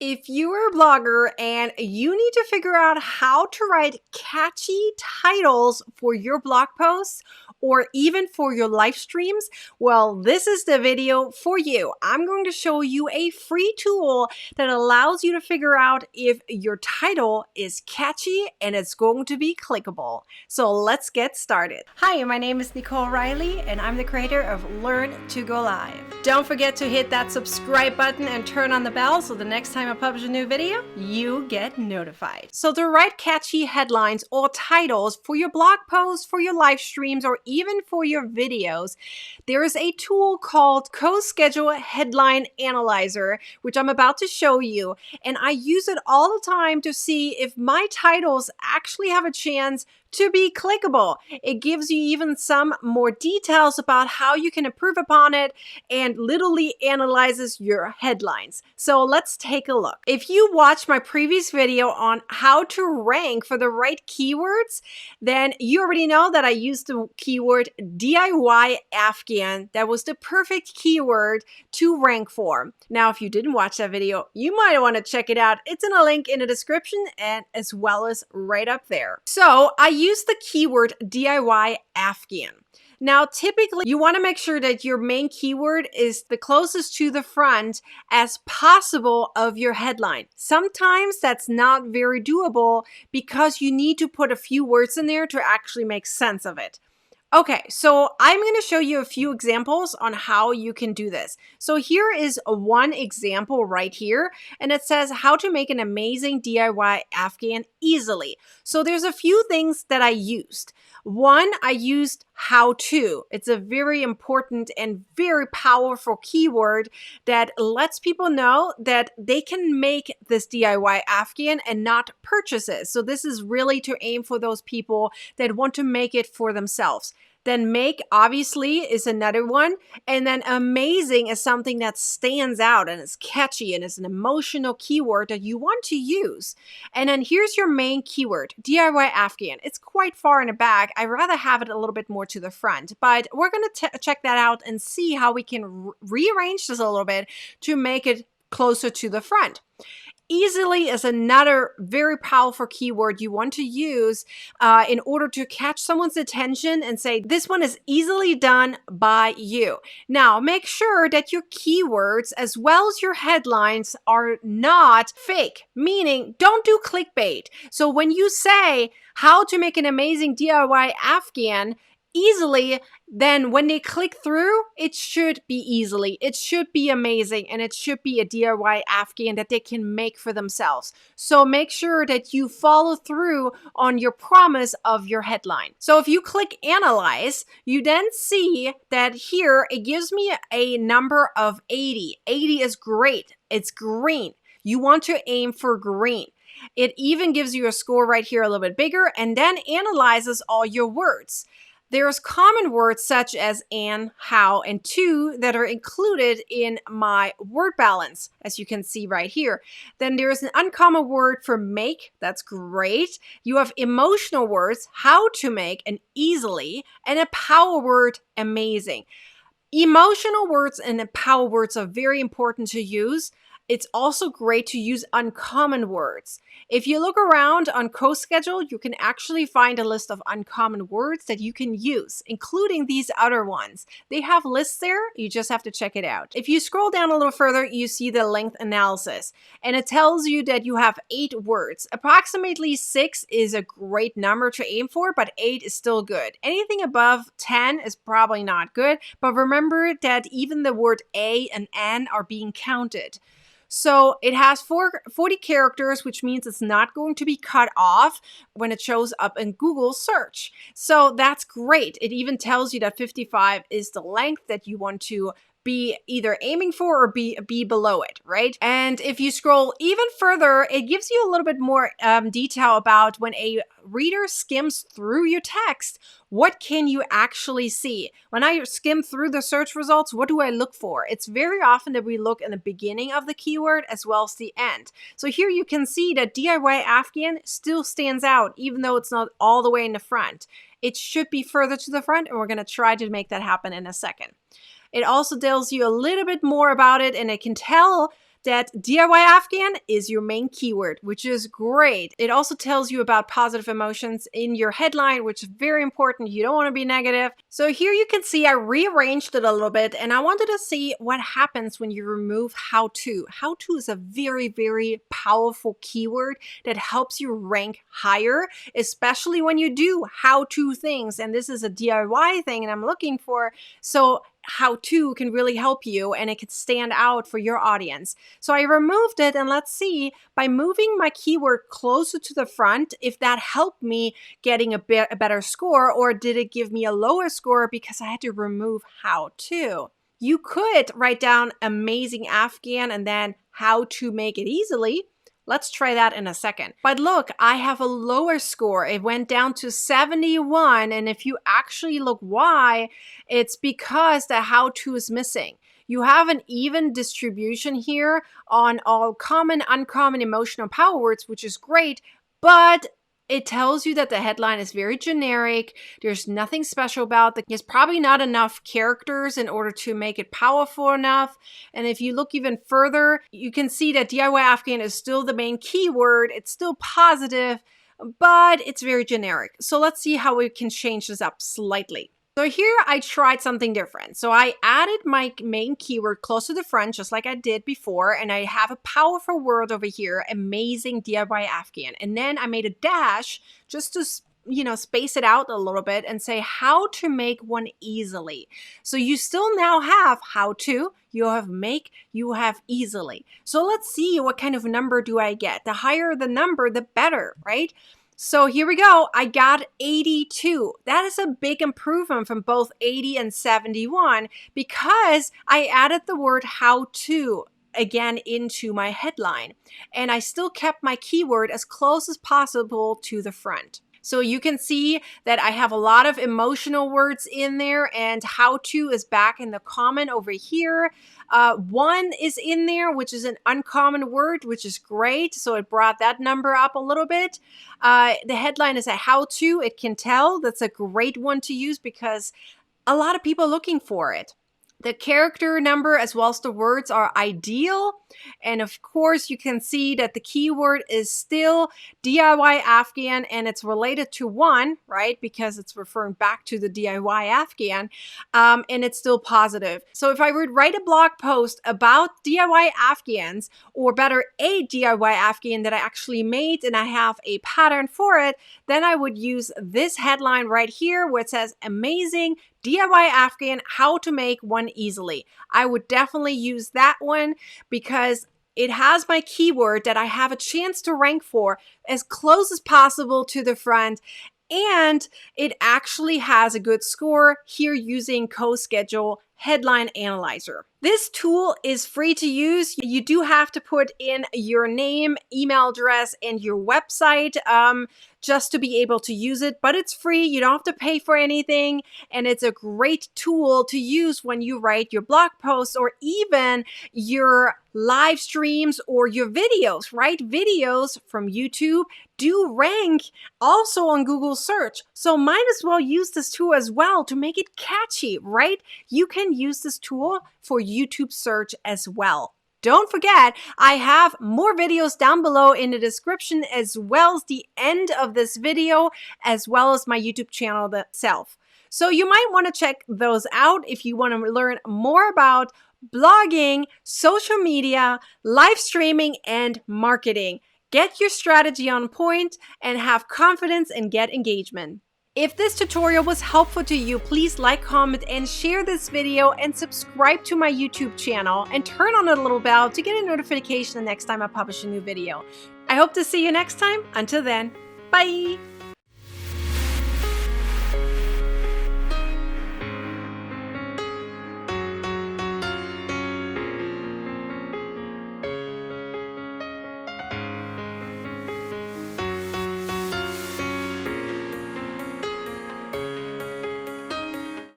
If you're a blogger and you need to figure out how to write catchy titles for your blog posts or even for your live streams, well, this is the video for you. I'm going to show you a free tool that allows you to figure out if your title is catchy and it's going to be clickable. So let's get started. Hi, my name is Nicole Riley and I'm the creator of Learn to Go Live. Don't forget to hit that subscribe button and turn on the bell so the next time I publish a new video, you get notified. So to write catchy headlines or titles for your blog posts, for your live streams, or even for your videos, there is a tool called CoSchedule Headline Analyzer, which I'm about to show you. And I use it all the time to see if my titles actually have a chance to be clickable. It gives you even some more details about how you can improve upon it and literally analyzes your headlines. So let's take a look. If you watched my previous video on how to rank for the right keywords, then you already know that I used the keyword DIY Afghan. That was the perfect keyword to rank for. Now, if you didn't watch that video, you might want to check it out. It's in a link in the description and as well as right up there. So I use the keyword DIY Afghan. Now, typically, you want to make sure that your main keyword is the closest to the front as possible of your headline. Sometimes that's not very doable because you need to put a few words in there to actually make sense of it. Okay, so I'm going to show you a few examples on how you can do this. So here is one example right here, and it says how to make an amazing DIY Afghan easily. So there's a few things that I used. One, I used Howto. It's a very important and very powerful keyword that lets people know that they can make this DIY Afghan and not purchase it. So this is really to aim for those people that want to make it for themselves. Then make, obviously, is another one. And then amazing is something that stands out and is catchy and is an emotional keyword that you want to use. And then here's your main keyword, DIY Afghan. It's quite far in the back. I'd rather have it a little bit more to the front, but we're going to check that out and see how we can rearrange this a little bit to make it closer to the front. Easily is another very powerful keyword you want to use in order to catch someone's attention and say, this one is easily done by you. Now, make sure that your keywords as well as your headlines are not fake, meaning don't do clickbait. So when you say how to make an amazing DIY Afghan easily, then when they click through, it should be easily, it should be amazing, and it should be a DIY Afghan that they can make for themselves. So make sure that you follow through on your promise of your headline. So if you click Analyze, you then see that here it gives me a number of 80. 80 is great. It's green. You want to aim for green. It even gives you a score right here a little bit bigger and then analyzes all your words. There's common words such as and, how, and to that are included in my word balance, as you can see right here. Then there's an uncommon word for make. That's great. You have emotional words, how to make and easily, and a power word, amazing. Emotional words and power words are very important to use. It's also great to use uncommon words. If you look around on CoSchedule, you can actually find a list of uncommon words that you can use, including these other ones. They have lists there. You just have to check it out. If you scroll down a little further, you see the length analysis, and it tells you that you have 8 words. Approximately 6 is a great number to aim for, but 8 is still good. Anything above 10 is probably not good, but remember that even the word a and an are being counted. So it has 40 characters, which means it's not going to be cut off when it shows up in Google search. So that's great. It even tells you that 55 is the length that you want to be either aiming for or be below it, right? And if you scroll even further, it gives you a little bit more detail about when a reader skims through your text, what can you actually see? When I skim through the search results, what do I look for? It's very often that we look in the beginning of the keyword as well as the end. So here you can see that DIY Afghan still stands out, even though it's not all the way in the front. It should be further to the front, and we're going to try to make that happen in a second. It also tells you a little bit more about it, and it can tell that DIY Afghan is your main keyword, which is great. It also tells you about positive emotions in your headline, which is very important. You don't want to be negative. So here you can see I rearranged it a little bit, and I wanted to see what happens when you remove how to. How to is a very, very powerful keyword that helps you rank higher, especially when you do how-to things. And this is a DIY thing and I'm looking for. So how to can really help you and it can stand out for your audience. So I removed it, and let's see by moving my keyword closer to the front if that helped me getting a better score, or did it give me a lower score because I had to remove how to. You could write down amazing Afghan and then how to make it easily. Let's try that in a second. But look, I have a lower score. It went down to 71. And if you actually look why, it's because the how-to is missing. You have an even distribution here on all common, uncommon, emotional power words, which is great, but it tells you that the headline is very generic. There's nothing special about it. There's probably not enough characters in order to make it powerful enough. And if you look even further, you can see that DIY Afghan is still the main keyword. It's still positive, but it's very generic. So let's see how we can change this up slightly. So here I tried something different. So I added my main keyword close to the front, just like I did before. And I have a powerful word over here, amazing DIY Afghan. And then I made a dash just to space it out a little bit and say how to make one easily. So you still now have how to, you have make, you have easily. So let's see what kind of number do I get. The higher the number, the better, right? So here we go. I got 82. That is a big improvement from both 80 and 71 because I added the word how to again into my headline. And I still kept my keyword as close as possible to the front. So you can see that I have a lot of emotional words in there, and how to is back in the common over here. One is in there, which is an uncommon word, which is great. So it brought that number up a little bit. The headline is a how to. It can tell. That's a great one to use because a lot of people are looking for it. The character number as well as the words are ideal. And of course, you can see that the keyword is still DIY Afghan and it's related to one, right? Because it's referring back to the DIY Afghan and it's still positive. So if I would write a blog post about DIY Afghans, or better, a DIY Afghan that I actually made and I have a pattern for it, then I would use this headline right here where it says amazing DIY Afghan, how to make one easily. I would definitely use that one because it has my keyword that I have a chance to rank for as close as possible to the front. And it actually has a good score here using CoSchedule Headline Analyzer. This tool is free to use. You do have to put in your name, email address, and your website just to be able to use it, but it's free. You don't have to pay for anything, and it's a great tool to use when you write your blog posts or even your live streams or your videos, right? Videos from YouTube do rank also on Google search. So might as well use this tool as well to make it catchy, right? You can use this tool for YouTube search as well. Don't forget, I have more videos down below in the description as well as the end of this video, as well as my YouTube channel itself. So you might want to check those out if you want to learn more about blogging, social media, live streaming, and marketing. Get your strategy on point and have confidence and get engagement. If this tutorial was helpful to you, please like, comment, and share this video and subscribe to my YouTube channel and turn on the little bell to get a notification the next time I publish a new video. I hope to see you next time. Until then, bye!